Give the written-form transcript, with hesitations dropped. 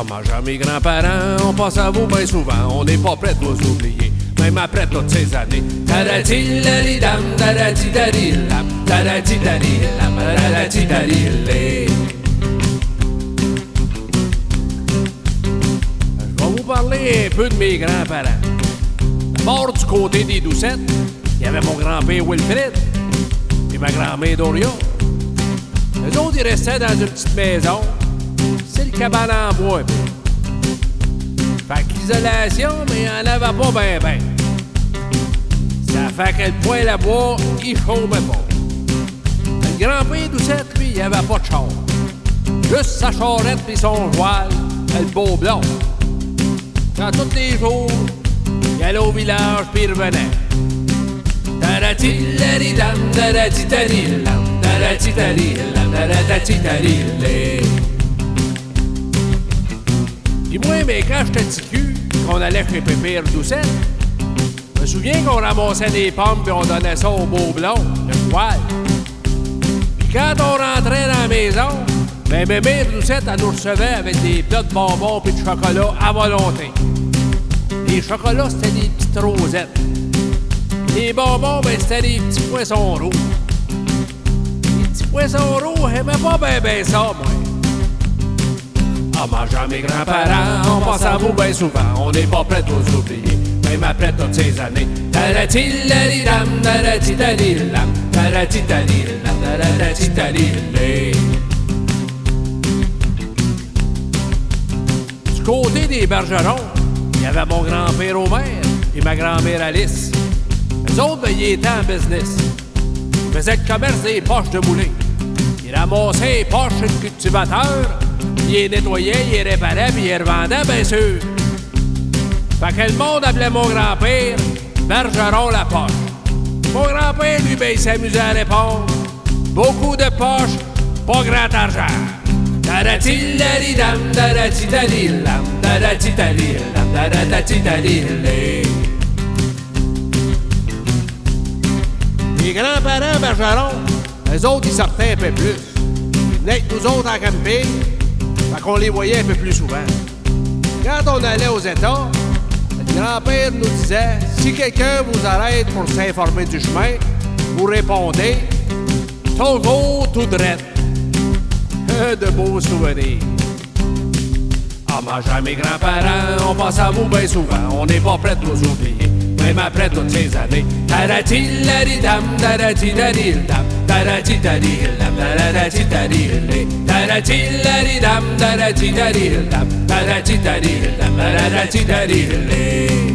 mangeant mes grands-parents, on pense à vous bien souvent, on n'est pas prêt de vous oublier, même après toutes ces années. Tarati-lali-dam, tarati-dari-lam, tarati-dari-lam, tarati-dari-lé. Je vais vous parler un peu de mes grands-parents. D'abord, du côté des Doucettes, il y avait mon grand-père Wilfrid et ma grand-mère Dorion. Eux autres, ils restaient dans une petite maison. C'est le cabane en bois. Fait que l'isolation, mais il n'y en avait pas ben ben. Ça fait que le poêle à bois, il chauffait pas. Le grand-père Doucette, lui, il avait pas de char. Juste sa charrette et son voile, le beau blond. Quand tous les jours, il allait au village puis il revenait. Tarati-lari-dam, tarati-tari-lam, tarati-tari-lam, tarati-tari-lé. Pis moi, mais quand j'étais petit cul, qu'on allait chez Pépère Doucette, je me souviens qu'on ramassait des pommes pis on donnait ça au beau blond, le poil. Pis quand on rentrait dans la maison, ben Mémé Doucette, elle nous recevait avec des plats de bonbons pis de chocolat à volonté. Les chocolats, c'était des petites rosettes. Les bonbons, ben c'était des petits poissons rouges. Les petits poissons rouges, j'aimais pas ben ça, moi. En mangeant mes grands-parents, on pense à vous bien souvent, on n'est pas prêt de vous oublier, même après toutes ces années. Tarati-lari-dam, tarati-tari-lam, tarati-tari-lam, tarati-tari-lé. Du côté des Bergerons, il y avait mon grand-père Omer et ma grand-mère Alice. Eux autres, ben, ils étaient en business. Ils faisaient le commerce des poches de moulin. Ils ramassaient les poches chez le cultivateur. Il les nettoyait, il les réparait, puis il les revendait, bien sûr. Fait que le monde appelait mon grand-père Bergeron la poche. Mon grand-père, lui, ben, il s'amusait à répondre. Beaucoup de poches, pas grand argent. Tarati-lari-dam, tarati-tari-lam, tarati-tari-lam, tarati-tari-lé. Les grands-parents Bergeron, eux autres, ils sortaient un peu plus. Ils venaient avec nous autres en camping. Fait qu'on les voyait un peu plus souvent. Quand on allait aux États, le grand-père nous disait « Si quelqu'un vous arrête pour s'informer du chemin, vous répondez « Toujours tout droit. » De beaux souvenirs. En mangeant mes grands-parents, on pense à vous bien souvent, on n'est pas prêt de vous oublier, même après toutes ces années. Tarati-lari-dam, tarati-tari-lam, tarati-tari-lam, tarati-tari-lé. Tarati-lari-dam, tarati-tari-lam, tarati-tari-lam, tarati-tari-lé.